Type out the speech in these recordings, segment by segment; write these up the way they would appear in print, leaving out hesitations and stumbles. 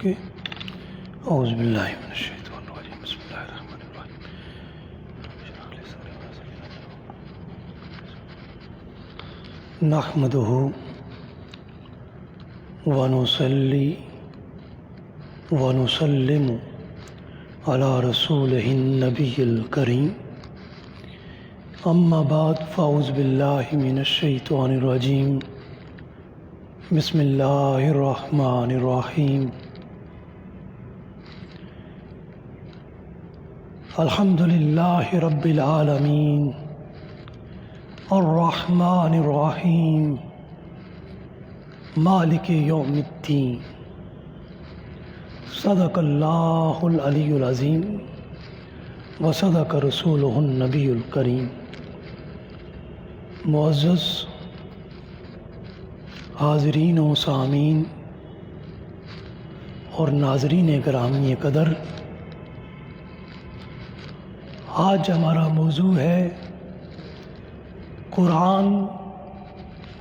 کے اعوذ باللہ من الشیطان الرجیم بسم اللہ الرحمن الرحیم نحمدہ ونصلی ونسلم علی رسولہ النبی الکریم اما بعد فاعوذ باللہ من الشیطان الرجیم بسم اللہ الرحمن الرحیم الحمد للہ رب العالمین الرحمن الرحیم مالک یوم الدین صدق اللہ العلی العظیم وصدق رسولہ النبی الکریم۔ معزز حاضرین و سامعین اور ناظرین گرامی قدر، آج ہمارا موضوع ہے قرآن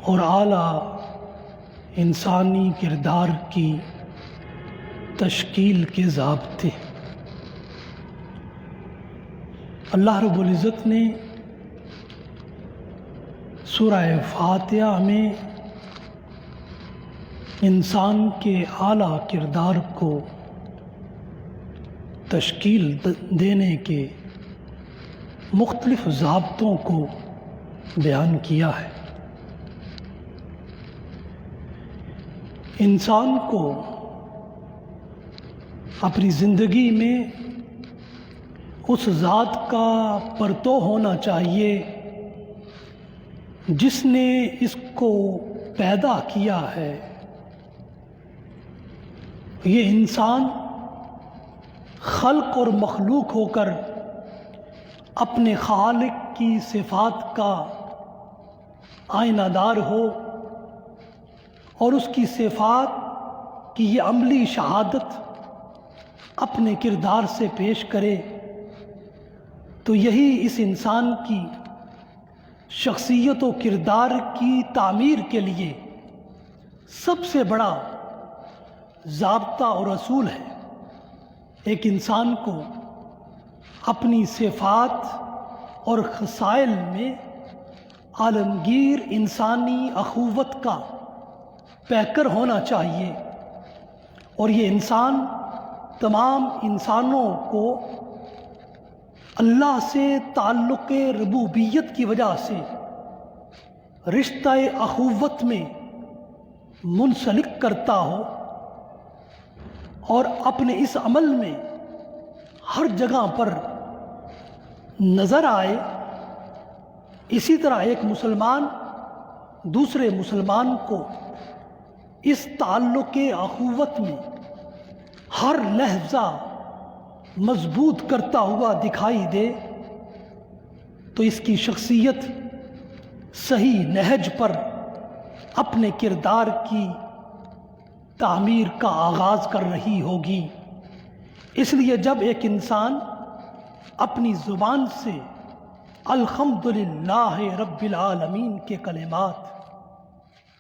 اور اعلیٰ انسانی کردار کی تشکیل کے ضابطے۔ اللہ رب العزت نے سورہ فاتحہ میں انسان کے اعلیٰ کردار کو تشکیل دینے کے مختلف ضابطوں کو بیان کیا ہے۔ انسان کو اپنی زندگی میں اس ذات کا پرتو ہونا چاہیے جس نے اس کو پیدا کیا ہے۔ یہ انسان خلق اور مخلوق ہو کر اپنے خالق کی صفات کا آئینہ دار ہو اور اس کی صفات کی یہ عملی شہادت اپنے کردار سے پیش کرے، تو یہی اس انسان کی شخصیت و کردار کی تعمیر کے لیے سب سے بڑا ضابطہ اور اصول ہے۔ ایک انسان کو اپنی صفات اور خصائل میں عالمگیر انسانی اخوت کا پیکر ہونا چاہیے، اور یہ انسان تمام انسانوں کو اللہ سے تعلق ربوبیت کی وجہ سے رشتہ اخوت میں منسلک کرتا ہو اور اپنے اس عمل میں ہر جگہ پر نظر آئے۔ اسی طرح ایک مسلمان دوسرے مسلمان کو اس تعلق اخوت میں ہر لحظہ مضبوط کرتا ہوا دکھائی دے، تو اس کی شخصیت صحیح نہج پر اپنے کردار کی تعمیر کا آغاز کر رہی ہوگی۔ اس لیے جب ایک انسان اپنی زبان سے الحمدللہ رب العالمین کے کلمات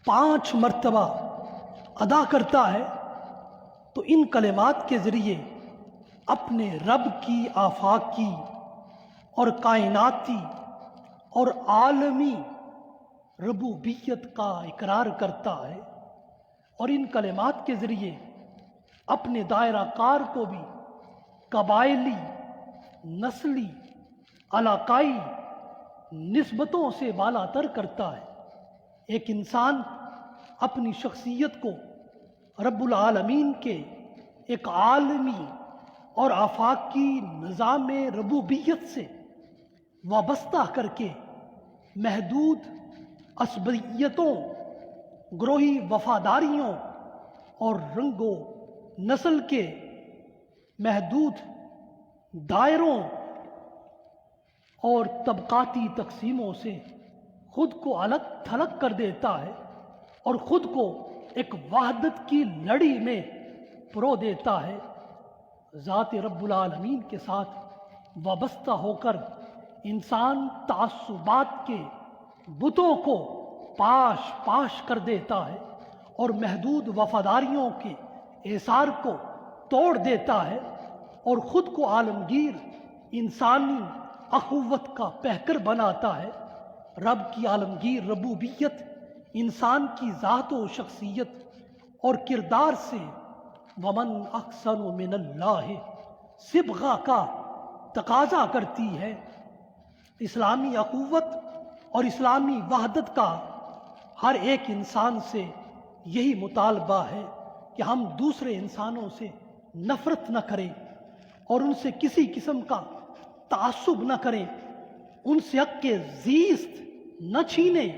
5 مرتبہ ادا کرتا ہے، تو ان کلمات کے ذریعے اپنے رب کی آفاقی اور کائناتی اور عالمی ربوبیت کا اقرار کرتا ہے، اور ان کلمات کے ذریعے اپنے دائرہ کار کو بھی قبائلی، نسلی، علاقائی نسبتوں سے بالا تر کرتا ہے۔ ایک انسان اپنی شخصیت کو رب العالمین کے ایک عالمی اور آفاقی نظام ربوبیت سے وابستہ کر کے محدود عصبیتوں، گروہی وفاداریوں اور رنگ و نسل کے محدود دائروں اور طبقاتی تقسیموں سے خود کو الگ تھلگ کر دیتا ہے، اور خود کو ایک وحدت کی لڑی میں پرو دیتا ہے۔ ذات رب العالمین کے ساتھ وابستہ ہو کر انسان تعصبات کے بتوں کو پاش کر دیتا ہے، اور محدود وفاداریوں کے اثار کو توڑ دیتا ہے اور خود کو عالمگیر انسانی اخوت کا پیکر بناتا ہے۔ رب کی عالمگیر ربوبیت انسان کی ذات و شخصیت اور کردار سے ومن احسن من اللہ صبغہ کا تقاضا کرتی ہے۔ اسلامی اخوت اور اسلامی وحدت کا ہر ایک انسان سے یہی مطالبہ ہے کہ ہم دوسرے انسانوں سے نفرت نہ کریں اور ان سے کسی قسم کا تعصب نہ کریں، ان سے حق زیست نہ چھینیں،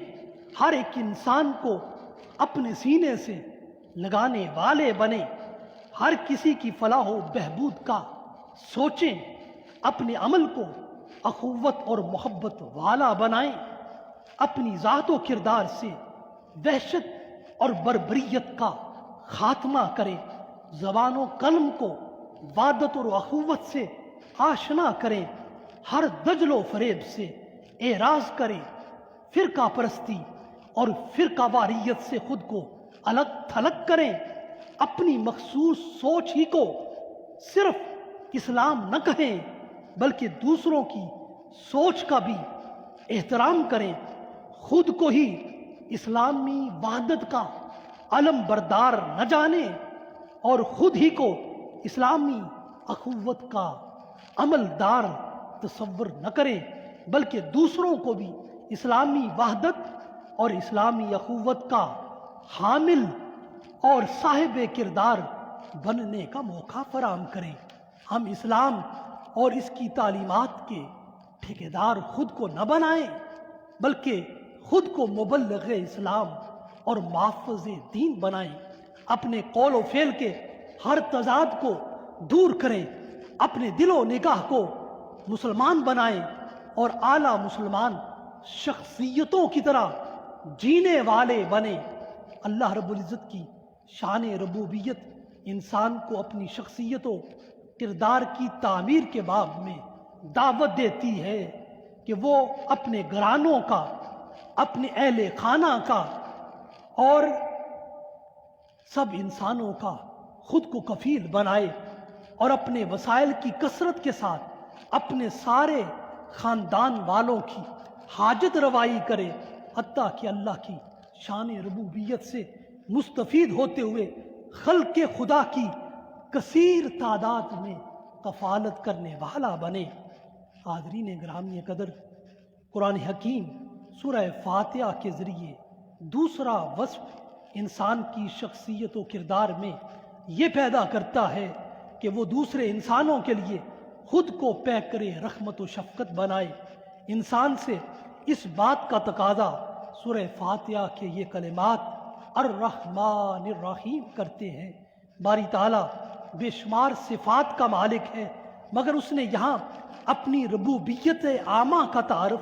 ہر ایک انسان کو اپنے سینے سے لگانے والے بنیں، ہر کسی کی فلاح و بہبود کا سوچیں، اپنے عمل کو اخوت اور محبت والا بنائیں، اپنی ذات و کردار سے وحشت اور بربریت کا خاتمہ کریں، زبان و قلم کو وحدت اور اخوت سے آشنا کریں، ہر دجل و فریب سے اعراض کریں، فرقہ پرستی اور فرقہ واریت سے خود کو الگ تھلگ کریں، اپنی مخصوص سوچ ہی کو صرف اسلام نہ کہیں بلکہ دوسروں کی سوچ کا بھی احترام کریں، خود کو ہی اسلامی وحدت کا علم بردار نہ جانیں اور خود ہی کو اسلامی اخوت کا عملدار تصور نہ کریں بلکہ دوسروں کو بھی اسلامی وحدت اور اسلامی اخوت کا حامل اور صاحب کردار بننے کا موقع فراہم کریں۔ ہم اسلام اور اس کی تعلیمات کے ٹھیکیدار خود کو نہ بنائیں بلکہ خود کو مبلغ اسلام اور محافظ دین بنائیں، اپنے قول و فعل کے ہر تضاد کو دور کریں، اپنے دل و نگاہ کو مسلمان بنائیں اور اعلیٰ مسلمان شخصیتوں کی طرح جینے والے بنیں۔ اللہ رب العزت کی شان ربوبیت انسان کو اپنی شخصیت و کردار کی تعمیر کے باب میں دعوت دیتی ہے کہ وہ اپنے گھرانوں کا، اپنے اہل خانہ کا اور سب انسانوں کا خود کو کفیل بنائے اور اپنے وسائل کی کثرت کے ساتھ اپنے سارے خاندان والوں کی حاجت روائی کرے، حتیٰ کہ اللہ کی شان ربوبیت سے مستفید ہوتے ہوئے خلق خدا کی کثیر تعداد میں کفالت کرنے والا بنے۔ حاضرین گرامی قدر، قرآن حکیم سورہ فاتحہ کے ذریعے دوسرا وصف انسان کی شخصیت و کردار میں یہ پیدا کرتا ہے کہ وہ دوسرے انسانوں کے لیے خود کو پیکر رحمت و شفقت بنائے۔ انسان سے اس بات کا تقاضا سورہ فاتحہ کے یہ کلمات الرحمن الرحیم کرتے ہیں۔ باری تعالیٰ بے شمار صفات کا مالک ہے، مگر اس نے یہاں اپنی ربوبیت عامہ کا تعارف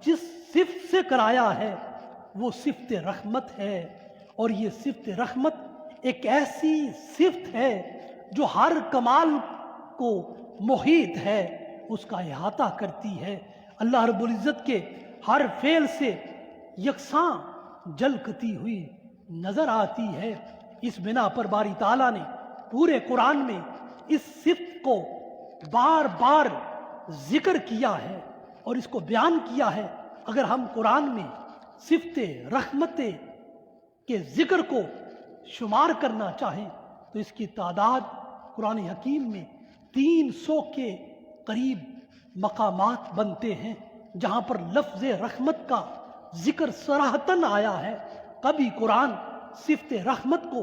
جس صفت سے کرایا ہے وہ صفت رحمت ہے، اور یہ صفت رحمت ایک ایسی صفت ہے جو ہر کمال کو محیط ہے، اس کا احاطہ کرتی ہے، اللہ رب العزت کے ہر فعل سے یکساں جھلکتی ہوئی نظر آتی ہے۔ اس بنا پر باری تعالیٰ نے پورے قرآن میں اس صفت کو بار بار ذکر کیا ہے اور اس کو بیان کیا ہے۔ اگر ہم قرآن میں صفت رحمت کے ذکر کو شمار کرنا چاہیں تو اس کی تعداد قرآن حکیم میں 300 کے قریب مقامات بنتے ہیں جہاں پر لفظ رحمت کا ذکر صراحتاً آیا ہے۔ کبھی قرآن صفت رحمت کو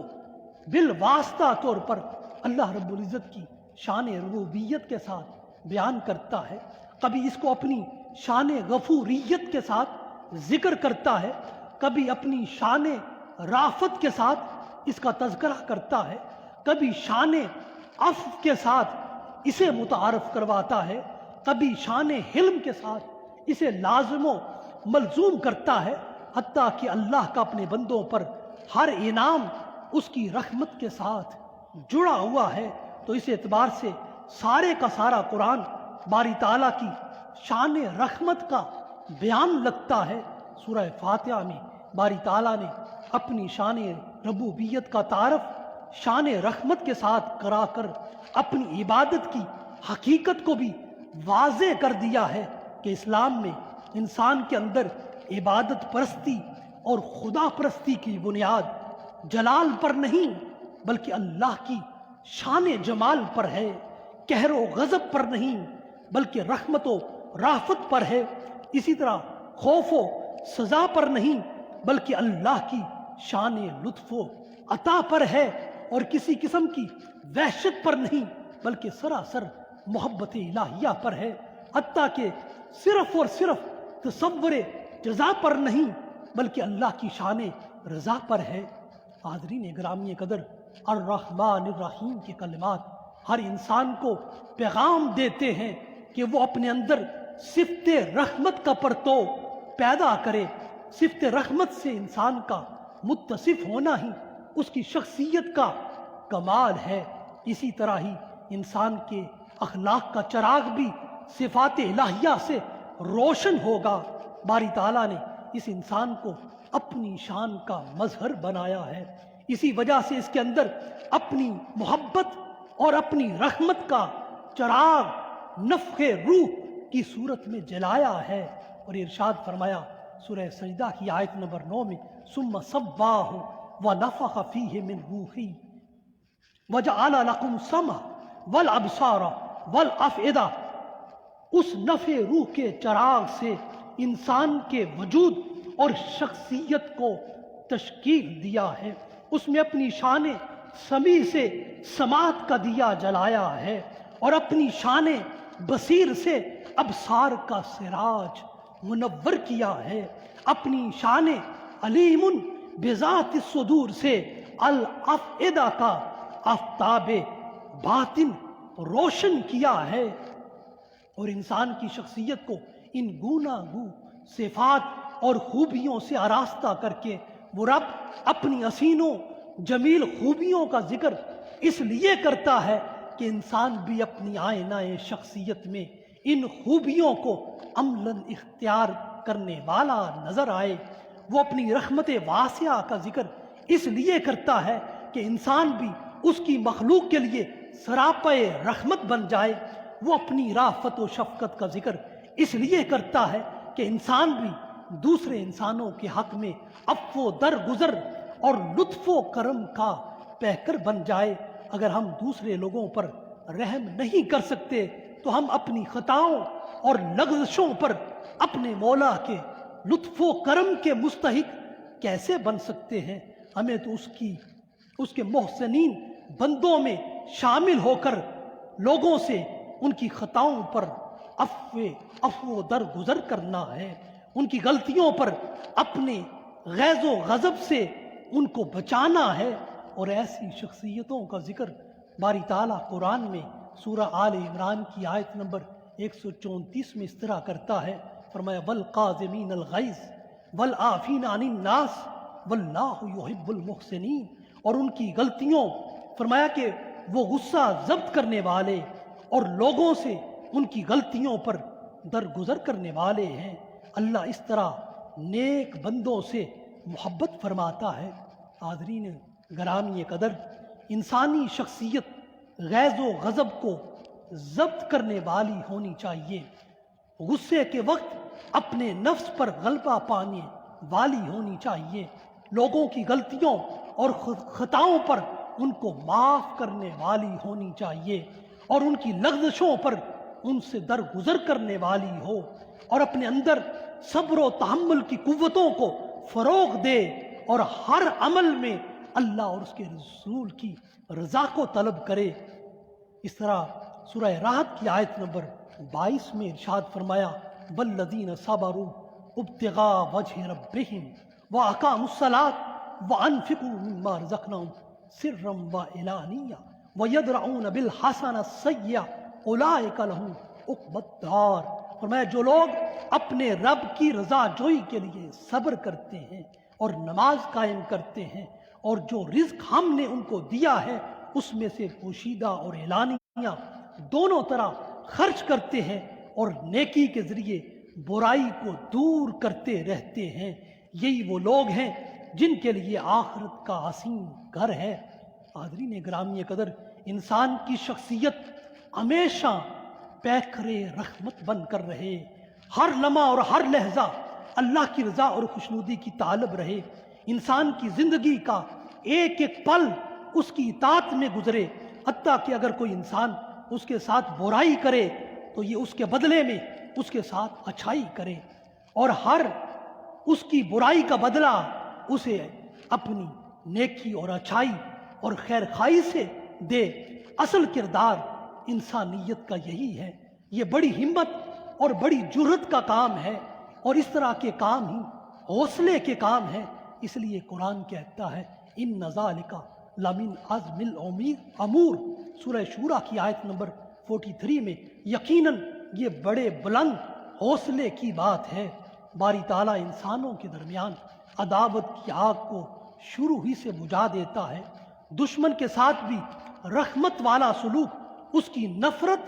بالواسطہ طور پر اللہ رب العزت کی شان ربوبیت کے ساتھ بیان کرتا ہے، کبھی اس کو اپنی شان غفوریت کے ساتھ ذکر کرتا ہے، کبھی اپنی شان رافت کے ساتھ اس کا تذکرہ کرتا ہے، کبھی شان عفو کے ساتھ اسے متعارف کرواتا ہے، کبھی شان حلم کے ساتھ اسے لازم و ملزوم کرتا ہے، حتیٰ کہ اللہ کا اپنے بندوں پر ہر انعام اس کی رحمت کے ساتھ جڑا ہوا ہے۔ تو اس اعتبار سے سارے کا سارا قرآن باری تعالیٰ کی شان رحمت کا بیان لگتا ہے۔ سورہ فاتحہ میں باری تعالیٰ نے اپنی شان ربوبیت کا تعارف شان رحمت کے ساتھ کرا کر اپنی عبادت کی حقیقت کو بھی واضح کر دیا ہے کہ اسلام میں انسان کے اندر عبادت پرستی اور خدا پرستی کی بنیاد جلال پر نہیں بلکہ اللہ کی شان جمال پر ہے، قہر و غضب پر نہیں بلکہ رحمت و رافت پر ہے، اسی طرح خوف و سزا پر نہیں بلکہ اللہ کی شان لطف و عطا پر ہے، اور کسی قسم کی وحشت پر نہیں بلکہ سراسر محبت الہیہ پر ہے، حتیٰ کہ صرف اور صرف تصور جزا پر نہیں بلکہ اللہ کی شان رضا پر ہے۔ حاضرین گرامی قدر، الرحمن الرحیم کے کلمات ہر انسان کو پیغام دیتے ہیں کہ وہ اپنے اندر صفت رحمت کا پرتو پیدا کرے۔ صفت رحمت سے انسان کا متصف ہونا ہی اس کی شخصیت کا کمال ہے۔ اسی طرح ہی انسان کے اخلاق کا چراغ بھی صفات الہیہ سے روشن ہوگا۔ باری تعالیٰ نے اس انسان کو اپنی شان کا مظہر بنایا ہے، اسی وجہ سے اس کے اندر اپنی محبت اور اپنی رحمت کا چراغ نفخ روح کی صورت میں جلایا ہے، اور ارشاد فرمایا سورہ سجدہ کی آیت نمبر 9 میں ثم صواہ ونفخ فیہ من روحی وجعل لکم السمع والابصار والافئدہ۔ اس نفع روح کے چراغ سے انسان کے وجود اور شخصیت کو تشکیل دیا ہے، اس میں اپنی شان سمیع سے سماعت کا دیا جلایا ہے، اور اپنی شان بصیر سے ابصار کا سراج منور کیا ہے، اپنی شان علیم بذات الصدور سے الافئدہ کا آفتاب باطن روشن کیا ہے، اور انسان کی شخصیت کو ان گوناگو صفات اور خوبیوں سے آراستہ کر کے وہ رب اپنی حسینوں جمیل خوبیوں کا ذکر اس لیے کرتا ہے کہ انسان بھی اپنی آئینہ شخصیت میں ان خوبیوں کو عملاً اختیار کرنے والا نظر آئے۔ وہ اپنی رحمت واسعہ کا ذکر اس لیے کرتا ہے کہ انسان بھی اس کی مخلوق کے لیے سراپا رحمت بن جائے۔ وہ اپنی رافت و شفقت کا ذکر اس لیے کرتا ہے کہ انسان بھی دوسرے انسانوں کے حق میں عفو و درگزر اور لطف و کرم کا پیکر بن جائے۔ اگر ہم دوسرے لوگوں پر رحم نہیں کر سکتے تو ہم اپنی خطاؤں اور لغزشوں پر اپنے مولا کے لطف و کرم کے مستحق کیسے بن سکتے ہیں؟ ہمیں تو اس کے محسنین بندوں میں شامل ہو کر لوگوں سے ان کی خطاؤں پر عفو درگزر کرنا ہے، ان کی غلطیوں پر اپنے غیظ و غضب سے ان کو بچانا ہے۔ اور ایسی شخصیتوں کا ذکر باری تعالیٰ قرآن میں سورہ آل عمران کی آیت نمبر 134 میں اس طرح کرتا ہے، فرمایا والقاظمین الغیظ والعافین عن الناس واللہ یحب المحسنین۔ اور ان کی غلطیوں، فرمایا کہ وہ غصہ ضبط کرنے والے اور لوگوں سے ان کی غلطیوں پر درگزر کرنے والے ہیں۔ اللہ اس طرح نیک بندوں سے محبت فرماتا ہے۔ حاضرین گرامی قدر، انسانی شخصیت غیظ و غضب کو ضبط کرنے والی ہونی چاہیے، غصے کے وقت اپنے نفس پر غلبہ پانے والی ہونی چاہیے، لوگوں کی غلطیوں اور خطاؤں پر ان کو معاف کرنے والی ہونی چاہیے، اور ان کی لغزشوں پر ان سے درگزر کرنے والی ہو، اور اپنے اندر صبر و تحمل کی قوتوں کو فروغ دے، اور ہر عمل میں اللہ اور اس کے رسول کی رضا کو طلب کرے۔ اس طرح سورہ رعد کی آیت نمبر 22 میں ارشاد فرمایا والذین صبروا ابتغاء وجہ ربہم واقاموا الصلاۃ وانفقوا مما رزقناہم سرا وعلانیہ ویدرؤون بالحسنۃ السیئۃ اولئک لہم عقبی الدار۔ فرمایا جو لوگ اپنے رب کی رضا جوئی کے لیے صبر کرتے ہیں اور نماز قائم کرتے ہیں، اور جو رزق ہم نے ان کو دیا ہے اس میں سے پوشیدہ اور اعلانیہ دونوں طرح خرچ کرتے ہیں، اور نیکی کے ذریعے برائی کو دور کرتے رہتے ہیں، یہی وہ لوگ ہیں جن کے لیے آخرت کا حسین گھر ہے۔ حاضرین گرامی قدر، انسان کی شخصیت ہمیشہ پیکرے رحمت بن کر رہے، ہر لمحہ اور ہر لحظہ اللہ کی رضا اور خوشنودی کی طالب رہے، انسان کی زندگی کا ایک ایک پل اس کی اطاعت میں گزرے، حتیٰ کہ اگر کوئی انسان اس کے ساتھ برائی کرے تو یہ اس کے بدلے میں اس کے ساتھ اچھائی کرے، اور ہر اس کی برائی کا بدلہ اسے اپنی نیکی اور اچھائی اور خیر خواہی سے دے۔ اصل کردار انسانیت کا یہی ہے۔ یہ بڑی ہمت اور بڑی جرأت کا کام ہے، اور اس طرح کے کام ہی حوصلے کے کام ہیں۔ اس لیے قرآن کہتا ہے ان ذالک لمن عزم الامور، سورہ شورى کی آیت نمبر 43 میں، یقیناً یہ بڑے بلند حوصلے کی بات ہے۔ باری تعالیٰ انسانوں کے درمیان عداوت کی آگ کو شروع ہی سے بجھا دیتا ہے، دشمن کے ساتھ بھی رحمت والا سلوک اس کی نفرت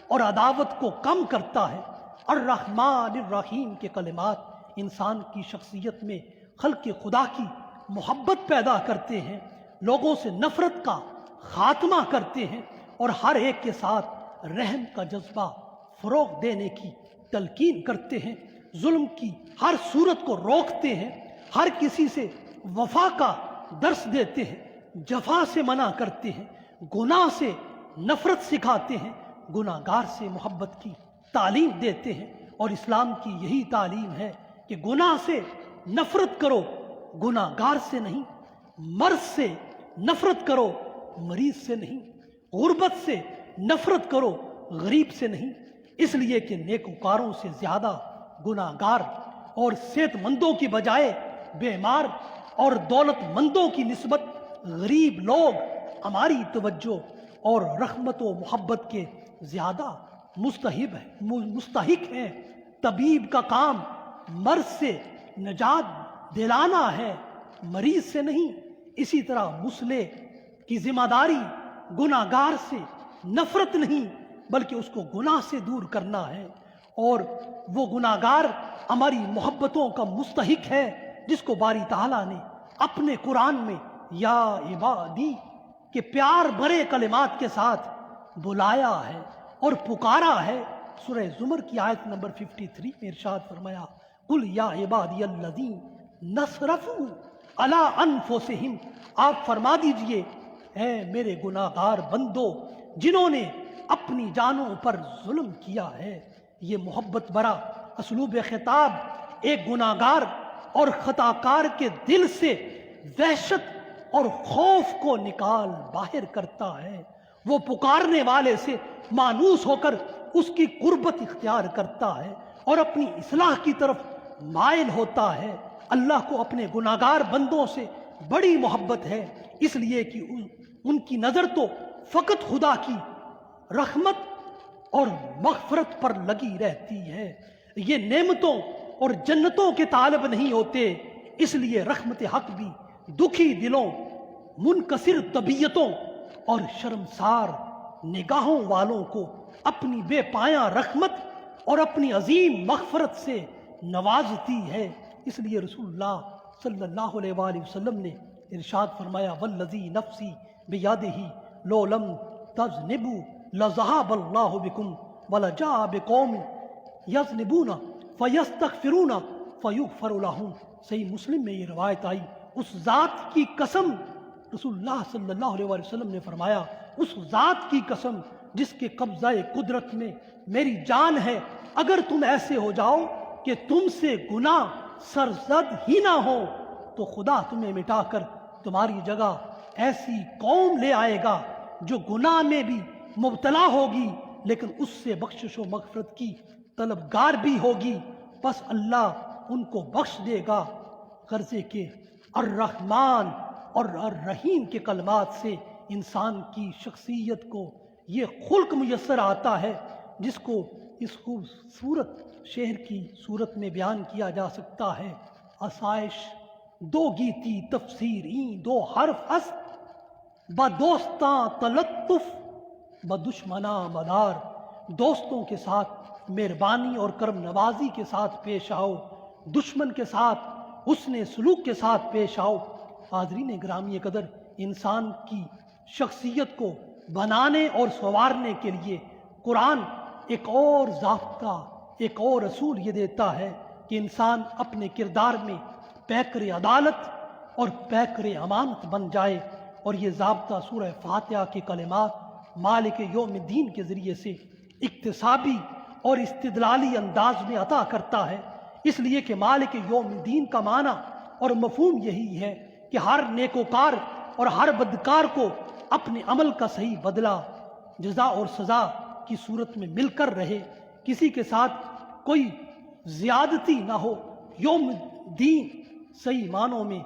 اور عداوت کو کم کرتا ہے۔ الرحمن الرحیم کے کلمات انسان کی شخصیت میں خلق خدا کی محبت پیدا کرتے ہیں، لوگوں سے نفرت کا خاتمہ کرتے ہیں، اور ہر ایک کے ساتھ رحم کا جذبہ فروغ دینے کی تلقین کرتے ہیں، ظلم کی ہر صورت کو روکتے ہیں، ہر کسی سے وفا کا درس دیتے ہیں، جفا سے منع کرتے ہیں، گناہ سے نفرت سکھاتے ہیں، گناہ گار سے محبت کی تعلیم دیتے ہیں۔ اور اسلام کی یہی تعلیم ہے کہ گناہ سے نفرت کرو، گناہ گار سے نہیں، مرض سے نفرت کرو، مریض سے نہیں، غربت سے نفرت کرو، غریب سے نہیں، اس لیے کہ نیکوکاروں سے زیادہ گناہ گار اور صحت مندوں کی بجائے بیمار اور دولت مندوں کی نسبت غریب لوگ ہماری توجہ اور رحمت و محبت کے زیادہ مستحق ہیں۔ طبیب کا کام مرض سے نجات دلانا ہے، مریض سے نہیں۔ اسی طرح مسلح کی ذمہ داری گناہ گار سے نفرت نہیں بلکہ اس کو گناہ سے دور کرنا ہے، اور وہ گناہ گار ہماری محبتوں کا مستحق ہے، جس کو باری تعالیٰ نے اپنے قرآن میں یا عبادی کے پیار بھرے کلمات کے ساتھ بلایا ہے اور پکارا ہے۔ سورہ زمر کی آیت نمبر 53 میں ارشاد فرمایا قل یا عبادی الذین اسرفوا علی انفسہم، آپ فرما دیجئے اے میرے گناہ گار بندو جنہوں نے اپنی جانوں پر ظلم کیا ہے۔ یہ محبت برا اسلوب خطاب ایک گناہ گار اور خطا کار کے دل سے وحشت اور خوف کو نکال باہر کرتا ہے، وہ پکارنے والے سے مانوس ہو کر اس کی قربت اختیار کرتا ہے اور اپنی اصلاح کی طرف مائل ہوتا ہے۔ اللہ کو اپنے گناہ گار بندوں سے بڑی محبت ہے، اس لیے کہ ان کی نظر تو فقط خدا کی رحمت اور مغفرت پر لگی رہتی ہے، یہ نعمتوں اور جنتوں کے طالب نہیں ہوتے۔ اس لیے رحمت حق بھی دکھی دلوں، منکسر طبیعتوں اور شرمسار نگاہوں والوں کو اپنی بے پایاں رحمت اور اپنی عظیم مغفرت سے نوازتی ہے۔ اس لیے رسول اللہ صلی اللہ علیہ وآلہ وسلم نے ارشاد فرمایا والذی نفسی بیدہ لو لم تذنبوا لذهب اللہ بکم ولجاء بقوم یذنبون فیستغفرون فیغفر لہم۔ صحیح مسلم میں یہ روایت آئی، اس ذات کی قسم، رسول اللہ صلی اللہ علیہ وآلہ وسلم نے فرمایا اس ذات کی قسم جس کے قبضہ قدرت میں میری جان ہے، اگر تم ایسے ہو جاؤ کہ تم سے گناہ سرزد ہی نہ ہو تو خدا تمہیں مٹا کر تمہاری جگہ ایسی قوم لے آئے گا جو گناہ میں بھی مبتلا ہوگی لیکن اس سے بخشش و مغفرت کی طلبگار بھی ہوگی، بس اللہ ان کو بخش دے گا۔ غرضے کے الرحمن اور الرحیم کے کلمات سے انسان کی شخصیت کو یہ خلق میسر آتا ہے جس کو اس خوبصورت شعر کی صورت میں بیان کیا جا سکتا ہے۔ آسائش دو گیتی تفسیر این دو حرف است، با دوستاں تلطف با دشمناں مدار۔ دوستوں کے ساتھ مہربانی اور کرم نوازی کے ساتھ پیش آؤ، دشمن کے ساتھ حسن سلوک کے ساتھ پیش آؤ۔ حاضرین گرامی قدر، انسان کی شخصیت کو بنانے اور سنوارنے کے لیے قرآن ایک اور ضابطہ، ایک اور اصول یہ دیتا ہے کہ انسان اپنے کردار میں پیکر عدالت اور پیکر امانت بن جائے، اور یہ ضابطہ سورہ فاتحہ کے کلمات مالک یوم الدین کے ذریعے سے اکتسابی اور استدلالی انداز میں عطا کرتا ہے، اس لیے کہ مالک یوم الدین کا معنی اور مفہوم یہی ہے کہ ہر نیکوکار اور ہر بدکار کو اپنے عمل کا صحیح بدلہ جزا اور سزا کی صورت میں مل کر رہے، کسی کے ساتھ کوئی زیادتی نہ ہو۔ یوم الدین صحیح معنوں میں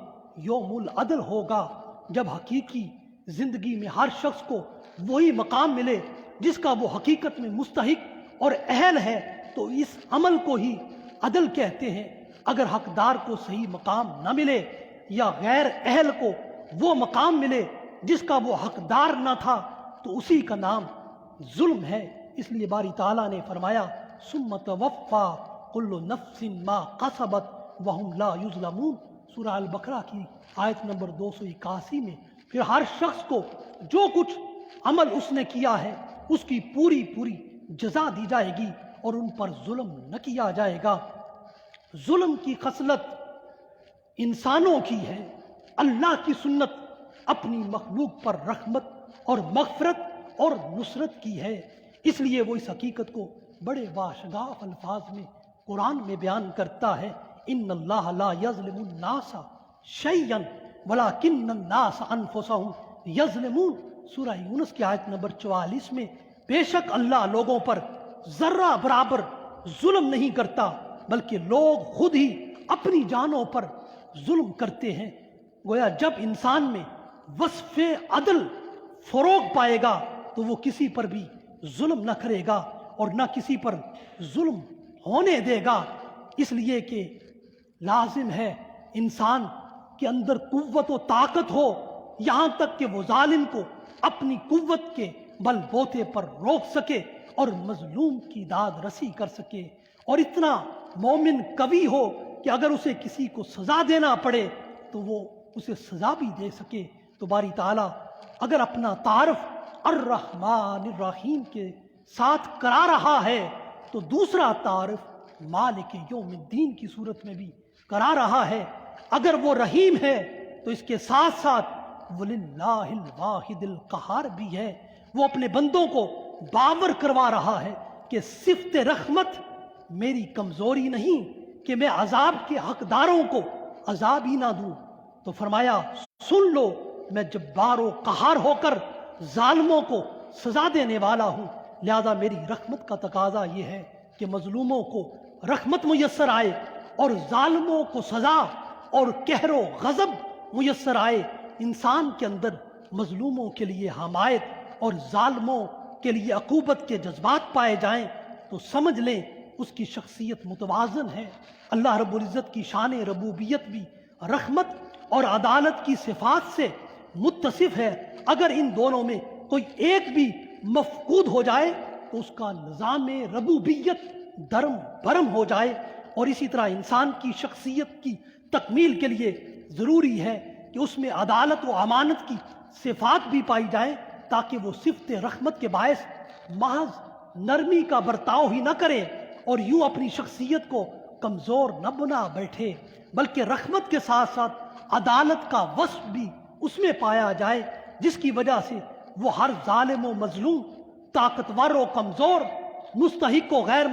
یوم العدل ہوگا، جب حقیقی زندگی میں ہر شخص کو وہی مقام ملے جس کا وہ حقیقت میں مستحق اور اہل ہے، تو اس عمل کو ہی عدل کہتے ہیں۔ اگر حقدار کو صحیح مقام نہ ملے یا غیر اہل کو وہ مقام ملے جس کا وہ حقدار نہ تھا، تو اسی کا نام ظلم ہے۔ اس لیے باری تعالیٰ نے فرمایا ثم توفی کل نفس ما کسبت وہم لا یظلمون، سورہ البقرہ کی آیت نمبر 281 میں۔ پھر ہر شخص کو جو کچھ عمل اس نے کیا ہے اس کی پوری جزا دی جائے گی اور ان پر ظلم نہ کیا جائے گا۔ ظلم کی خصلت انسانوں کی ہے، اللہ کی سنت اپنی مخلوق پر رحمت اور مغفرت اور نصرت کی ہے، اس لیے وہ اس حقیقت کو بڑے باشگاف الفاظ میں قرآن میں بیان کرتا ہے، ان اللہ لا یظلم الناس شیئا ولکن الناس انفسهم یظلمون، سورہ یونس کی آیت نمبر 44 میں۔ بے شک اللہ لوگوں پر ذرہ برابر ظلم نہیں کرتا، بلکہ لوگ خود ہی اپنی جانوں پر ظلم کرتے ہیں۔ گویا جب انسان میں وصف عدل فروغ پائے گا تو وہ کسی پر بھی ظلم نہ کرے گا اور نہ کسی پر ظلم ہونے دے گا، اس لیے کہ لازم ہے انسان کے اندر قوت و طاقت ہو، یہاں تک کہ وہ ظالم کو اپنی قوت کے بل بوتے پر روک سکے اور مظلوم کی داد رسی کر سکے، اور اتنا مومن قوی ہو کہ اگر اسے کسی کو سزا دینا پڑے تو وہ اسے سزا بھی دے سکے۔ تو باری تعالیٰ اگر اپنا تعارف الرحمن الرحیم کے ساتھ کرا رہا ہے تو دوسرا تعارف مالک یوم الدین کی صورت میں بھی کرا رہا ہے۔ اگر وہ رحیم ہے تو اس کے ساتھ ساتھ وَلِلَّهِ الْوَاحِدِ الْقَهَارِ بھی ہے، وہ اپنے بندوں کو باور کروا رہا ہے کہ صفت رحمت میری کمزوری نہیں کہ میں عذاب کے حقداروں کو عذاب ہی نہ دوں۔ تو فرمایا سن لو، میں جبار و قہار ہو کر ظالموں کو سزا دینے والا ہوں، لہذا میری رحمت کا تقاضا یہ ہے کہ مظلوموں کو رحمت میسر آئے اور ظالموں کو سزا اور قہر و غضب میسر آئے۔ انسان کے اندر مظلوموں کے لیے حمایت اور ظالموں کے لیے عقوبت کے جذبات پائے جائیں تو سمجھ لیں اس کی شخصیت متوازن ہے۔ اللہ رب العزت کی شان ربوبیت بھی رحمت اور عدالت کی صفات سے متصف ہے، اگر ان دونوں میں کوئی ایک بھی مفقود ہو جائے تو اس کا نظام ربوبیت درم برم ہو جائے۔ اور اسی طرح انسان کی شخصیت کی تکمیل کے لیے ضروری ہے کہ اس میں عدالت و امانت کی صفات بھی پائی جائیں، تاکہ وہ صفت رحمت کے باعث محض نرمی کا برتاؤ ہی نہ کرے اور یوں اپنی شخصیت کو کمزور نہ بنا بیٹھے، بلکہ رحمت کے ساتھ ساتھ عدالت کا وصف بھی اس میں پایا جائے، جس کی وجہ سے وہ ہر ظالم و مظلوم، طاقتور و کمزور، مستحق و غیر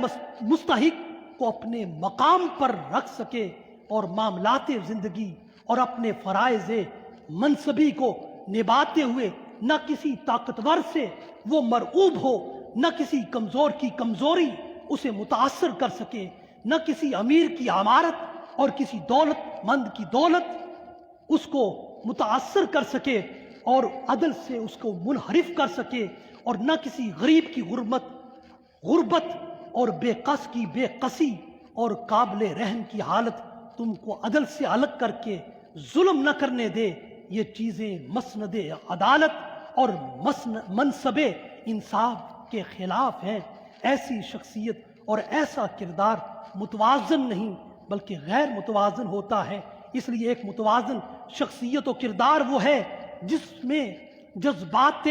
مستحق کو اپنے مقام پر رکھ سکے اور معاملات زندگی اور اپنے فرائض منصبی کو نبھاتے ہوئے نہ کسی طاقتور سے وہ مرعوب ہو، نہ کسی کمزور کی کمزوری اسے متاثر کر سکے، نہ کسی امیر کی عمارت اور کسی دولت مند کی دولت اس کو متاثر کر سکے اور عدل سے اس کو منحرف کر سکے، اور نہ کسی غریب کی غربت اور بے قص کی بے قصی اور قابل رحم کی حالت تم کو عدل سے الگ کر کے ظلم نہ کرنے دے۔ یہ چیزیں مسند عدالت اور منصب انصاف کے خلاف ہیں۔ ایسی شخصیت اور ایسا کردار متوازن نہیں بلکہ غیر متوازن ہوتا ہے۔ اس لیے ایک متوازن شخصیت و کردار وہ ہے جس میں جذبات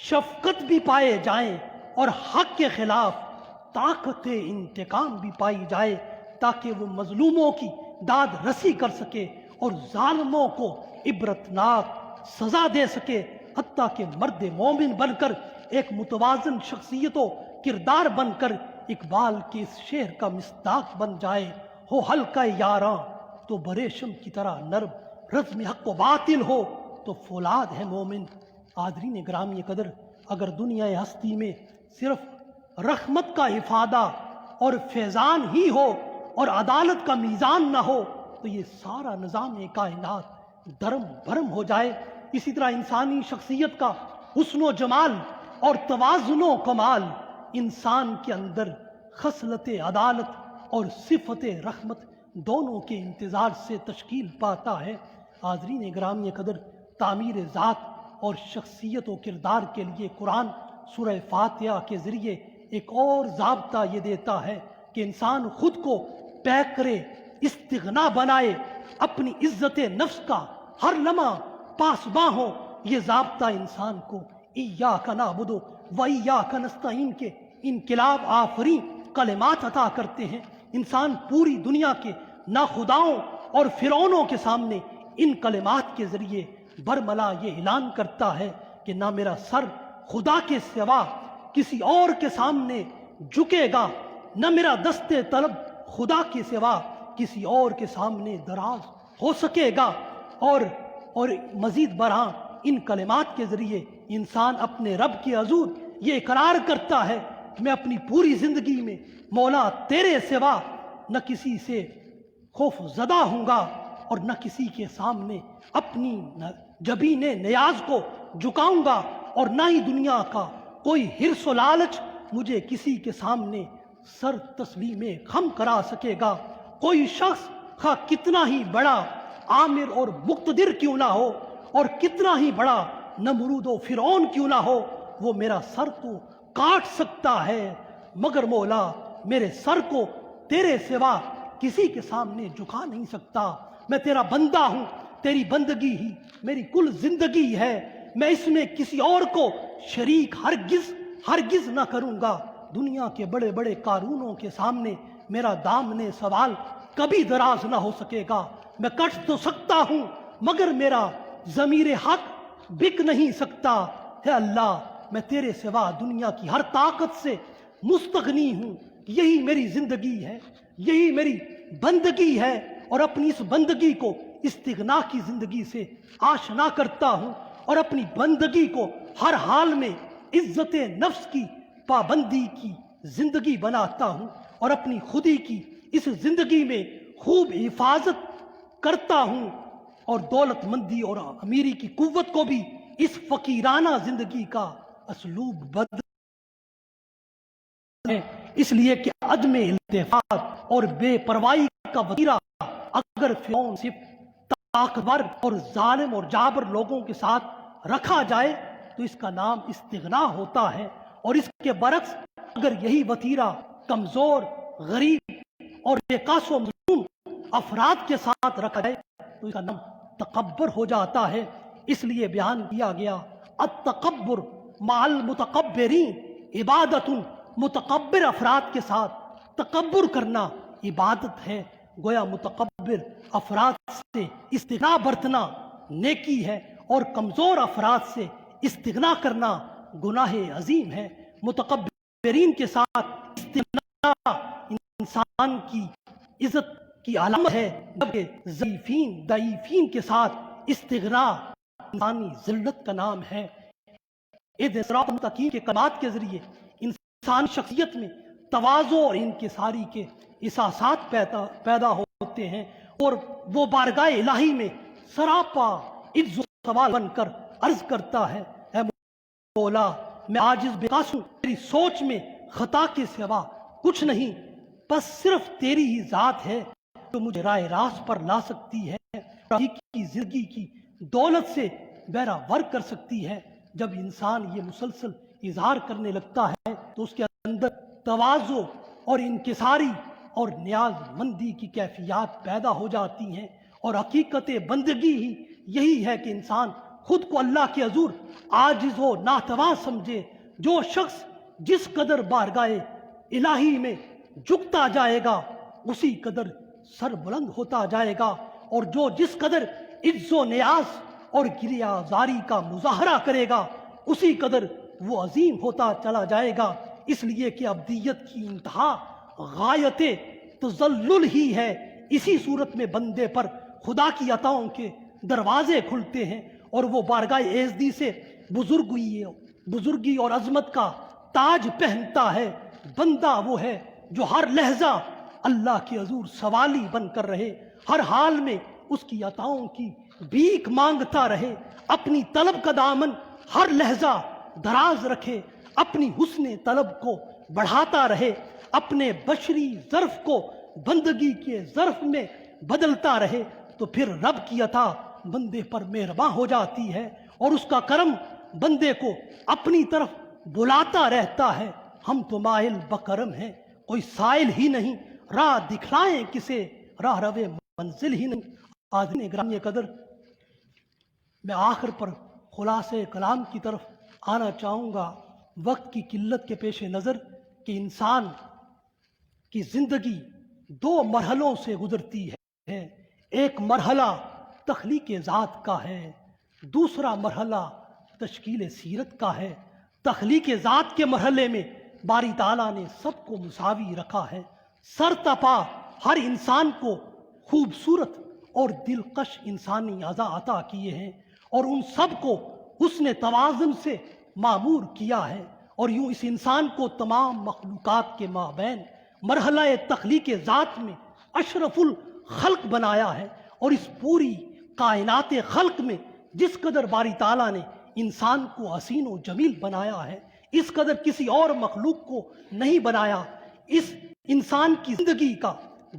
شفقت بھی پائے جائیں اور حق کے خلاف طاقت انتقام بھی پائی جائے، تاکہ وہ مظلوموں کی داد رسی کر سکے اور ظالموں کو عبرتناک سزا دے سکے، حتیٰ کہ مرد مومن بن کر ایک متوازن شخصیت و کردار بن کر اقبال کے اس شعر کا مصداق بن جائے۔ ہو حلقہ یاراں تو بریشم کی طرح نرم، رزم حق و باطل ہو تو فولاد ہے مومن۔ حاضرین گرامی قدر، اگر دنیا ہستی میں صرف رحمت کا افادہ اور فیضان ہی ہو اور عدالت کا میزان نہ ہو تو یہ سارا نظام کائنات درم بھرم ہو جائے۔ اسی طرح انسانی شخصیت کا حسن و جمال اور توازن و کمال انسان کے اندر خصلت عدالت اور صفت رحمت دونوں کے امتزاج سے تشکیل پاتا ہے۔ حاضرین گرامی قدر، تعمیر ذات اور شخصیت و کردار کے لیے قرآن سورہ فاتحہ کے ذریعے ایک اور ضابطہ یہ دیتا ہے کہ انسان خود کو پیکر استغنا بنائے، اپنی عزت نفس کا ہر لمحہ پاسباں ہو۔ یہ ضابطہ انسان کو ایاک نعبد و ایاک نستعین کے انقلاب آفرین کلمات عطا کرتے ہیں۔ انسان پوری دنیا کے ناخداؤں اور فرعونوں کے سامنے ان کلمات کے ذریعے برملا یہ اعلان کرتا ہے کہ نہ میرا سر خدا کے سوا کسی اور کے سامنے جھکے گا، نہ میرا دست طلب خدا کے سوا کسی اور کے سامنے دراز ہو سکے گا۔ اور مزید برآں ان کلمات کے ذریعے انسان اپنے رب کے حضور یہ اقرار کرتا ہے کہ میں اپنی پوری زندگی میں مولا تیرے سوا نہ کسی سے خوف زدہ ہوں گا اور نہ کسی کے سامنے اپنی جبین نیاز کو جھکاؤں گا، اور نہ ہی دنیا کا کوئی حرص و لالچ مجھے کسی کے سامنے سر تسلیم خم کرا سکے گا۔ کوئی شخص خواہ کتنا ہی بڑا عامر اور مقتدر کیوں نہ ہو اور کتنا ہی بڑا نمرود و فرعون کیوں نہ ہو، وہ میرا سر تو کاٹ سکتا ہے، مگر مولا میرے سر کو تیرے سوا کسی کے سامنے جھکا نہیں سکتا۔ میں تیرا بندہ ہوں، تیری بندگی ہی میری کل زندگی ہے، میں اس میں کسی اور کو شریک ہرگز نہ کروں گا۔ دنیا کے بڑے بڑے قارونوں کے سامنے میرا دامن سوال کبھی دراز نہ ہو سکے گا۔ میں کٹ تو سکتا ہوں مگر میرا ضمیر حق بک نہیں سکتا۔ ہے اللہ، میں تیرے سوا دنیا کی ہر طاقت سے مستغنی ہوں۔ یہی میری زندگی ہے، یہی میری بندگی ہے، اور اپنی اس بندگی کو استغنا کی زندگی سے آشنا کرتا ہوں، اور اپنی بندگی کو ہر حال میں عزت نفس کی پابندی کی زندگی بناتا ہوں، اور اپنی خودی کی اس زندگی میں خوب حفاظت کرتا ہوں، اور دولت مندی اور امیری کی قوت کو بھی اس فقیرانہ زندگی کا اسلوب بدل ہے۔ اس لیے کہ عدم التفات اور بے پرواہی کا وتیرہ اگر فرعون سے طاقتور اور ظالم اور جابر لوگوں کے ساتھ رکھا جائے تو اس کا نام استغنا ہوتا ہے، اور اس کے برعکس اگر یہی وتیرہ کمزور، غریب اور بے قاص و مظلوم افراد کے ساتھ رکھا جائے تو اس کا نام تکبر ہو جاتا ہے۔ اس لیے بیان کیا گیا التکبر مع المتکبرین عبادت، متکبر افراد کے ساتھ تکبر کرنا عبادت ہے۔ گویا متکبر افراد سے استغنا برتنا نیکی ہے، اور کمزور افراد سے استغنا کرنا گناہ عظیم ہے۔ متکبرین کے ساتھ استغنا انسان کی عزت کی علامت ہے، جبکہ ضعیفین کے ساتھ استغنا انسانی ذلت کا نام ہے۔ صراط المستقیم کے کلمات کے ذریعے انسان شخصیت میں تواضع اور انکساری کے احساسات پیدا ہوتے ہیں، اور وہ بارگاہ الہی میں سراپا عجز و سوال بن کر عرض کرتا ہے، اے مولا میں عاجز بے قاص ہوں، تیری سوچ میں خطا کے سوا کچھ نہیں، بس صرف تیری ہی ذات ہے جو مجھے راہ راست پر لا سکتی ہے، حقیقی زندگی کی دولت سے بہرہ ور کر سکتی ہے۔ جب انسان یہ مسلسل اظہار کرنے لگتا ہے تو اس کے اندر تواضع اور انکساری اور نیاز مندی کی کیفیات پیدا ہو جاتی ہیں، اور حقیقت بندگی ہی یہی ہے کہ انسان خود کو اللہ کے حضور عاجز و ناتواں سمجھے، جو شخص جس قدر بارگاہ الہی میں جھکتا جائے گا اسی قدر سر بلند ہوتا جائے گا، اور جو جس قدر عز و نیاز اور گریہ زاری کا مظاہرہ کرے گا اسی قدر وہ عظیم ہوتا چلا جائے گا، اس لیے کہ ابدیت کی انتہا غایت تذلل ہی ہے۔ اسی صورت میں بندے پر خدا کی عطاؤں کے دروازے کھلتے ہیں اور وہ بارگاہ اعزدی سے بزرگی اور عظمت کا تاج پہنتا ہے۔ بندہ وہ ہے جو ہر لحظہ اللہ کے حضور سوالی بن کر رہے، ہر حال میں اس کی عطاؤں کی بھیک مانگتا رہے، اپنی طلب کا دامن ہر لحظہ دراز رکھے، اپنی حسن طلب کو بڑھاتا رہے، اپنے بشری ظرف کو بندگی کے ظرف میں بدلتا رہے، تو پھر رب کی عطا بندے پر مہرباں ہو جاتی ہے اور اس کا کرم بندے کو اپنی طرف بلاتا رہتا ہے۔ ہم تو مائل بکرم ہیں، کوئی سائل ہی نہیں، راہ دکھلائیں کسے، راہ روے منزل ہی نہیں۔ آدمی گرامی قدر، میں آخر پر خلاصہ کلام کی طرف آنا چاہوں گا۔ وقت کی قلت کے پیش نظر کہ انسان کی زندگی دو مرحلوں سے گزرتی ہے، ایک مرحلہ تخلیق ذات کا ہے، دوسرا مرحلہ تشکیل سیرت کا ہے۔ تخلیق ذات کے مرحلے میں باری تعالیٰ نے سب کو مساوی رکھا ہے، سر تپا ہر انسان کو خوبصورت اور دلکش انسانی اعضاء عطا کیے ہیں اور ان سب کو حسن توازن سے معمور کیا ہے، اور یوں اس انسان کو تمام مخلوقات کے مابین مرحلہ تخلیق ذات میں اشرف الخلق بنایا ہے، اور اس پوری کائنات خلق میں جس قدر باری تعالیٰ نے انسان کو حسین و جمیل بنایا ہے اس قدر کسی اور مخلوق کو نہیں بنایا۔ اس انسان کی زندگی کا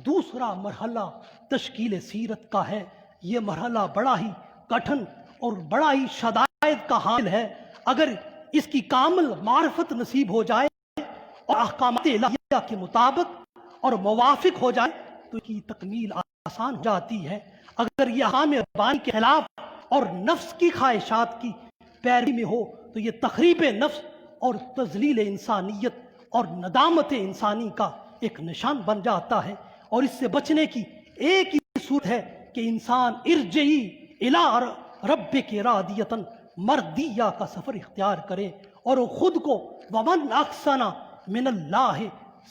دوسرا مرحلہ تشکیل سیرت کا ہے۔ یہ مرحلہ بڑا ہی کٹھن اور بڑا ہی شدائد کا حامل ہے۔ اگر اس کی کامل معرفت نصیب ہو جائے اور احکامات الہیہ کے مطابق اور موافق ہو جائے تو اس کی تکمیل آسان ہو جاتی ہے۔ اگر یہ احکام ربانی کے خلاف اور نفس کی خواہشات کی پیروی میں ہو تو یہ تخریب نفس اور تذلیل انسانیت اور ندامت انسانی کا ایک نشان بن جاتا ہے، اور اس سے بچنے کی ایک ہی صورت ہے کہ انسان ارجعی الی ربک راضیۃ مردیہ کا سفر اختیار کرے اور خود کو ومن احسن من اللہ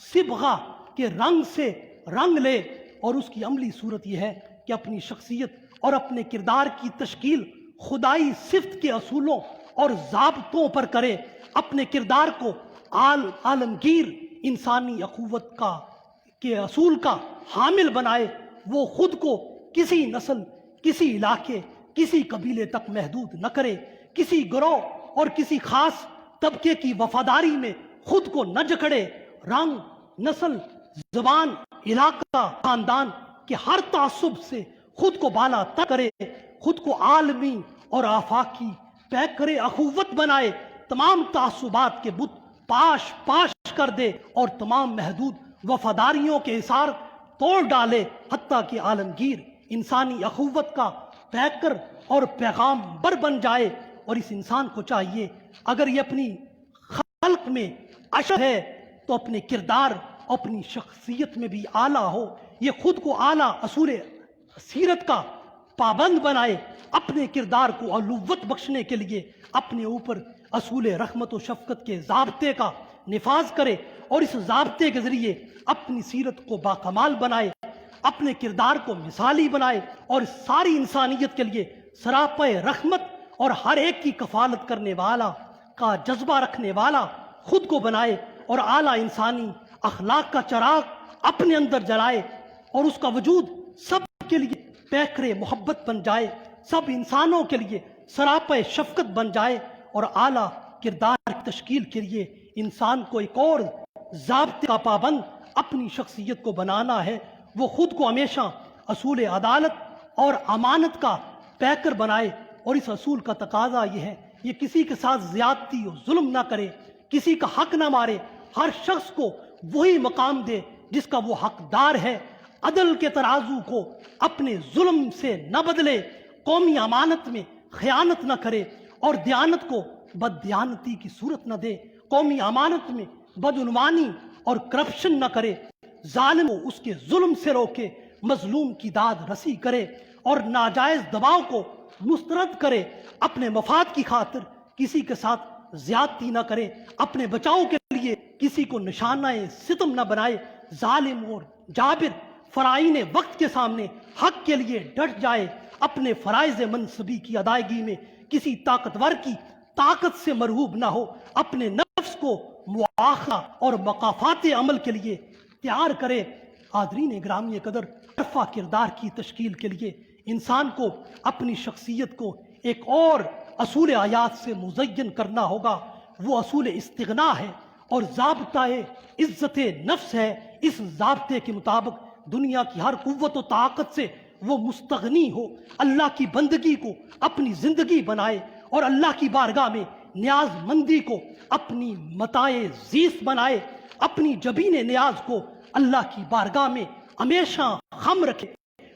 صبغہ کے رنگ سے رنگ لے، اور اس کی عملی صورت یہ ہے کہ اپنی شخصیت اور اپنے کردار کی تشکیل خدائی صفت کے اصولوں اور ضابطوں پر کرے، اپنے کردار کو عالمگیر انسانی اخوت کے اصول کا حامل بنائے، وہ خود کو کسی نسل، کسی علاقے، کسی قبیلے تک محدود نہ کرے، کسی گروہ اور کسی خاص طبقے کی وفاداری میں خود کو نہ جکڑے، رنگ، نسل، زبان، علاقہ، خاندان کے ہر تعصب سے خود کو بالا تر کرے، خود کو عالمی اور آفاقی پیکر اخوت بنائے، تمام تعصبات کے بت پاش کر دے اور تمام محدود وفاداریوں کے حصار توڑ ڈالے، حتیٰ کہ عالمگیر انسانی اخوت کا پیکر اور پیغام بر بن جائے۔ اور اس انسان کو چاہیے اگر یہ اپنی خلق میں اشر ہے تو اپنے کردار، اپنی شخصیت میں بھی اعلیٰ ہو، یہ خود کو اعلیٰ اصول سیرت کا پابند بنائے، اپنے کردار کو علوت بخشنے کے لیے اپنے اوپر اصول رحمت و شفقت کے ضابطے کا نفاذ کرے اور اس ضابطے کے ذریعے اپنی سیرت کو باکمال بنائے، اپنے کردار کو مثالی بنائے اور ساری انسانیت کے لیے سراپے رحمت اور ہر ایک کی کفالت کرنے والا کا جذبہ رکھنے والا خود کو بنائے، اور اعلیٰ انسانی اخلاق کا چراغ اپنے اندر جلائے اور اس کا وجود سب کے لیے پیکر محبت بن جائے، سب انسانوں کے لیے سراپے شفقت بن جائے، اور اعلیٰ کردار کی تشکیل کے لیے انسان کو ایک اور ضابطے کا پابند اپنی شخصیت کو بنانا ہے۔ وہ خود کو ہمیشہ اصول عدالت اور امانت کا پیکر بنائے، اور اس اصول کا تقاضا یہ ہے یہ کسی کے ساتھ زیادتی و ظلم نہ کرے، کسی کا حق نہ مارے، ہر شخص کو وہی مقام دے جس کا وہ حقدار ہے، عدل کے ترازو کو اپنے ظلم سے نہ بدلے، قومی امانت میں خیانت نہ کرے اور دیانت کو بددیانتی کی صورت نہ دے، قومی امانت میں بدعنوانی اور کرپشن نہ کرے، ظالم کو اس کے ظلم سے روکے، مظلوم کی داد رسی کرے اور ناجائز دباؤ کو مسترد کرے، اپنے مفاد کی خاطر کسی کے ساتھ زیادتی نہ کرے، اپنے بچاؤ کے لیے کسی کو نشانہ ستم نہ بنائے، ظالم اور جابر فرائض وقت کے سامنے حق کے لیے ڈٹ جائے، اپنے فرائض منصبی کی ادائیگی میں کسی طاقتور کی طاقت سے مرعوب نہ ہو، اپنے نفس کو مواخذہ اور مقافات عمل کے لیے تیار کرے۔ حاضرین گرامی قدر، عرفہ کردار کی تشکیل کے لیے انسان کو اپنی شخصیت کو ایک اور اصول حیات سے مزین کرنا ہوگا، وہ اصول استغنا ہے اور ضابطہ عزت نفس ہے۔ اس ضابطے کے مطابق دنیا کی ہر قوت و طاقت سے وہ مستغنی ہو، اللہ کی بندگی کو اپنی زندگی بنائے اور اللہ کی بارگاہ میں نیاز مندی کو اپنی متاع زیست بنائے، اپنی جبین نیاز کو اللہ کی بارگاہ میں ہمیشہ خم رکھے۔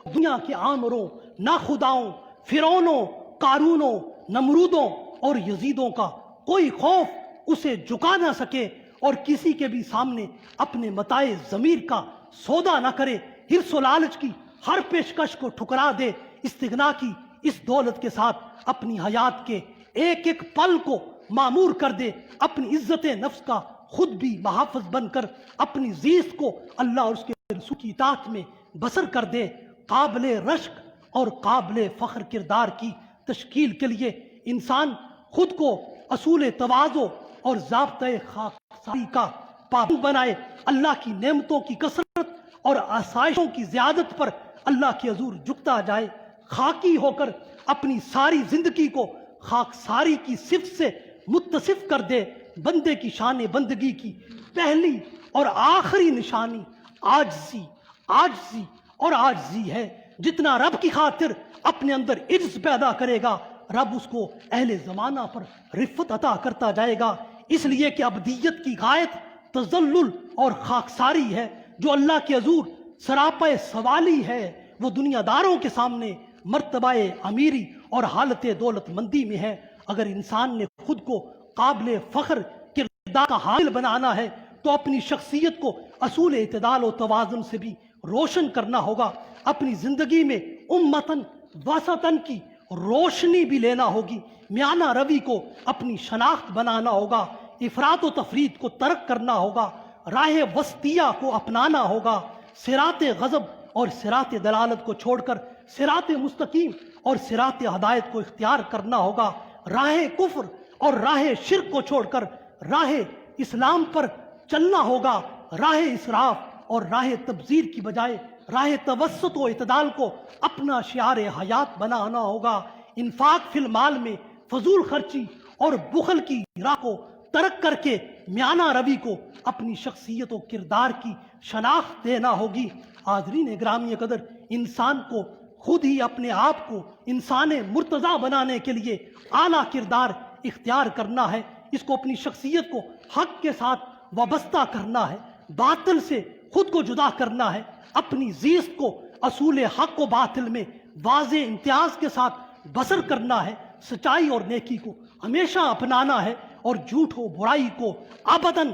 دنیا کے آمروں، ناخداؤں، فرعونوں، قارونوں، نمرودوں اور یزیدوں کا کوئی خوف اسے جھکا نہ سکے اور کسی کے بھی سامنے اپنے متاع ضمیر کا سودا نہ کرے، حرص و لالچ کی ہر پیشکش کو ٹھکرا دے، استغنا کی اس دولت کے ساتھ اپنی حیات کے ایک ایک پل کو معمور کر دے، اپنی عزت نفس کا خود بھی محافظ بن کر اپنی زیست کو اللہ اور اس کے رسول کی اطاعت میں بسر کر دے۔ قابل رشک اور قابل فخر کردار کی تشکیل کے لیے انسان خود کو اصول تواضع اور ضابطۂ خاکساری کا پابند بنائے، اللہ کی نعمتوں کی کثرت اور آسائشوں کی زیادت پر اللہ کے حضور جھکتا جائے، خاکی ہو کر اپنی ساری زندگی کو خاکساری کی صفت سے متصف کر دے۔ بندے کی شان بندگی کی پہلی اور آخری نشانی عاجزی اور عاجزی ہے۔ جتنا رب کی خاطر اپنے اندر عجز پیدا کرے گا، رب اس کو اہل زمانہ پر رفت عطا کرتا جائے گا، اس لیے کہ ابدیت کی غایت تذلل اور خاکساری ہے۔ جو اللہ کے حضور سراپا سوالی ہے، وہ دنیا داروں کے سامنے مرتبہ امیری اور حالت دولت مندی میں ہے۔ اگر انسان نے خود کو قابل فخر کردار کا حامل بنانا ہے تو اپنی شخصیت کو اصول اعتدال و توازن سے بھی روشن کرنا ہوگا، اپنی زندگی میں امتن وسطن کی روشنی بھی لینا ہوگی، میانہ روی کو اپنی شناخت بنانا ہوگا، افراط و تفریط کو ترک کرنا ہوگا، راہ وسطیہ کو اپنانا ہوگا، صراط غضب اور صراط دلالت کو چھوڑ کر صراط مستقیم اور صراط ہدایت کو اختیار کرنا ہوگا، راہ کفر اور راہ شرک کو چھوڑ کر راہ اسلام پر چلنا ہوگا، راہ اسراف اور راہ تبذیر کی بجائے راہ توسط و اعتدال کو اپنا شعار حیات بنانا ہوگا، انفاق فی المال میں فضول خرچی اور بخل کی راہ کو ترک کر کے میانہ روی کو اپنی شخصیت و کردار کی شناخت دینا ہوگی۔ حاضرین گرامی قدر، انسان کو خود ہی اپنے آپ کو انسان مرتضی بنانے کے لیے اعلیٰ کردار اختیار کرنا ہے، اس کو اپنی شخصیت کو حق کے ساتھ وابستہ کرنا ہے، باطل سے خود کو جدا کرنا ہے، اپنی زیست کو اصول حق و باطل میں واضح امتیاز کے ساتھ بسر کرنا ہے، سچائی اور نیکی کو ہمیشہ اپنانا ہے اور جھوٹ و برائی کو ابداً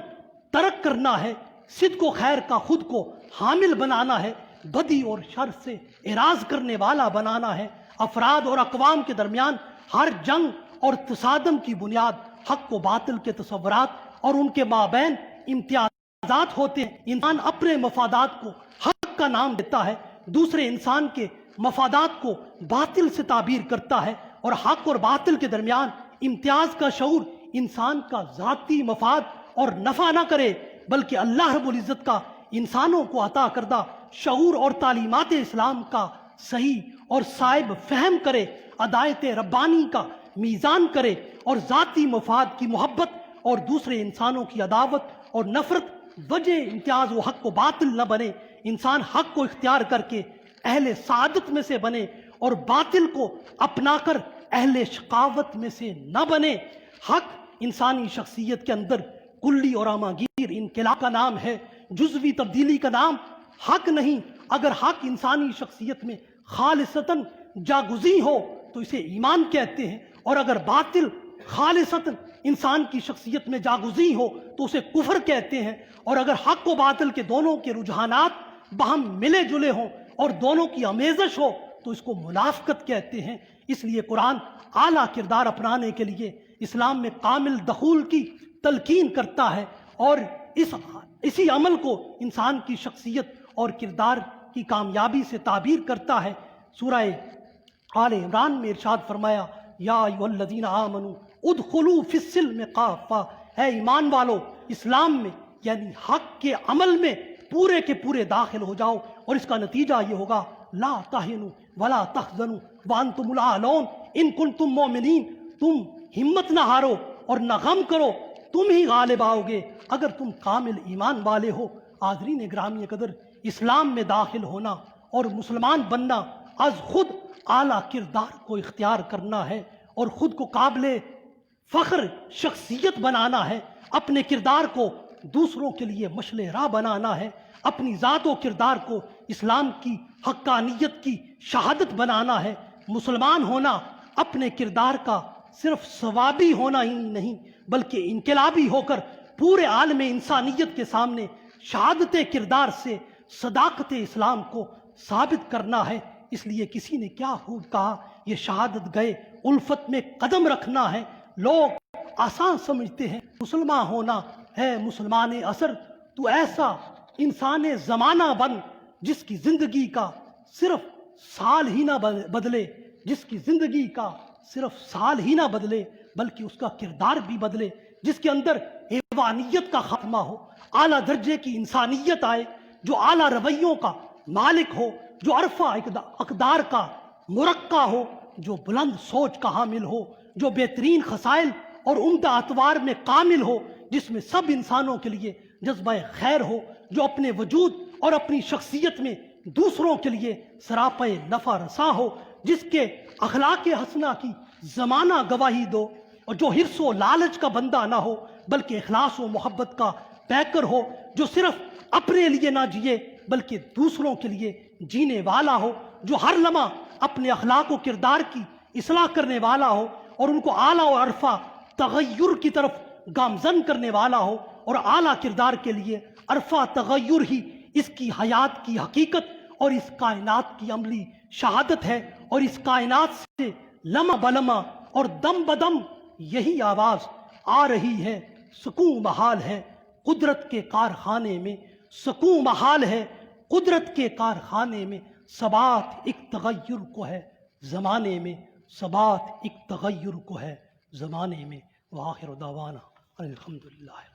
ترک کرنا ہے، صدق و خیر کا خود کو حامل بنانا ہے، بدی اور شر سے اعراض کرنے والا بنانا ہے۔ افراد اور اقوام کے درمیان ہر جنگ اور تصادم کی بنیاد حق و باطل کے تصورات اور ان کے مابین امتیازات ہوتے ہیں۔ انسان اپنے مفادات کو حق کا نام دیتا ہے، دوسرے انسان کے مفادات کو باطل سے تعبیر کرتا ہے، اور حق اور باطل کے درمیان امتیاز کا شعور انسان کا ذاتی مفاد اور نفع نہ کرے، بلکہ اللہ رب العزت کا انسانوں کو عطا کردہ شعور اور تعلیمات اسلام کا صحیح اور صائب فہم کرے، ہدایت ربانی کا میزان کرے اور ذاتی مفاد کی محبت اور دوسرے انسانوں کی عداوت اور نفرت وجہ امتیاز و حق و باطل نہ بنے۔ انسان حق کو اختیار کر کے اہل سعادت میں سے بنے اور باطل کو اپنا کر اہل شقاوت میں سے نہ بنے۔ حق انسانی شخصیت کے اندر کلی اور عامگیر انقلاب کا نام ہے، جزوی تبدیلی کا نام حق نہیں۔ اگر حق انسانی شخصیت میں خالصتاً جاگزی ہو تو اسے ایمان کہتے ہیں، اور اگر باطل خالصتاً انسان کی شخصیت میں جاگزی ہو تو اسے کفر کہتے ہیں، اور اگر حق و باطل کے دونوں کے رجحانات باہم ملے جلے ہوں اور دونوں کی آمیزش ہو تو اس کو منافقت کہتے ہیں۔ اس لیے قرآن اعلیٰ کردار اپنانے کے لیے اسلام میں کامل دخول کی تلقین کرتا ہے، اور اسی عمل کو انسان کی شخصیت اور کردار کی کامیابی سے تعبیر کرتا ہے۔ سورہ آل عمران میں ارشاد فرمایا، یا ایھا الذین آمنوا ادخلوا فی السلم کافہ، اے ایمان والو اسلام میں یعنی حق کے عمل میں پورے کے پورے داخل ہو جاؤ، اور اس کا نتیجہ یہ ہوگا لا تہنوا ولا تحزنوا وانتم الاعلون ان کنتم مؤمنین، تم ہمت نہ ہارو اور نہ غم کرو، تم ہی غالب آؤ گے اگر تم کامل ایمان والے ہو۔ حاضرین گرامی قدر، اسلام میں داخل ہونا اور مسلمان بننا از خود اعلیٰ کردار کو اختیار کرنا ہے، اور خود کو قابل فخر شخصیت بنانا ہے، اپنے کردار کو دوسروں کے لیے مشعل راہ بنانا ہے، اپنی ذات و کردار کو اسلام کی حقانیت کی شہادت بنانا ہے۔ مسلمان ہونا اپنے کردار کا صرف ثوابی ہونا ہی نہیں بلکہ انقلابی ہو کر پورے عالم انسانیت کے سامنے شہادت کردار سے صداقت اسلام کو ثابت کرنا ہے۔ اس لیے کسی نے کیا خوب کہا، یہ شہادت گئے الفت میں قدم رکھنا ہے۔ لوگ آسان سمجھتے ہیں مسلمان ہونا ہے مسلمان اثر، تو ایسا انسان زمانہ بن جس کی زندگی کا صرف سال ہی نہ بدلے، جس کی زندگی کا صرف سال ہی نہ بدلے بلکہ اس کا کردار بھی بدلے، جس کے اندر حیوانیت کا خاتمہ ہو، اعلیٰ درجے کی انسانیت آئے، جو اعلیٰ رویوں کا مالک ہو، جو عرفہ اقدار کا مرقع ہو، جو بلند سوچ کا حامل ہو، جو بہترین خصائل اور عمدہ اطوار میں کامل ہو، جس میں سب انسانوں کے لیے جذبہ خیر ہو، جو اپنے وجود اور اپنی شخصیت میں دوسروں کے لیے سراپا نفع رساں ہو، جس کے اخلاق حسنہ کی زمانہ گواہی دو، اور جو حرص و لالچ کا بندہ نہ ہو بلکہ اخلاص و محبت کا پیکر ہو، جو صرف اپنے لیے نہ جیے بلکہ دوسروں کے لیے جینے والا ہو، جو ہر لمحہ اپنے اخلاق و کردار کی اصلاح کرنے والا ہو اور ان کو اعلیٰ و عرفہ تغیر کی طرف گامزن کرنے والا ہو، اور اعلیٰ کردار کے لیے عرفہ تغیر ہی اس کی حیات کی حقیقت اور اس کائنات کی عملی شہادت ہے، اور اس کائنات سے لمحہ بلمحہ اور دم بدم یہی آواز آ رہی ہے، سکون محال ہے قدرت کے کارخانے میں، سکون محال ہے قدرت کے کارخانے میں، ثبات ایک تغیر کو ہے زمانے میں، ثبات ایک تغیر کو ہے زمانے میں۔ وآخر دعوانا الحمدللہ۔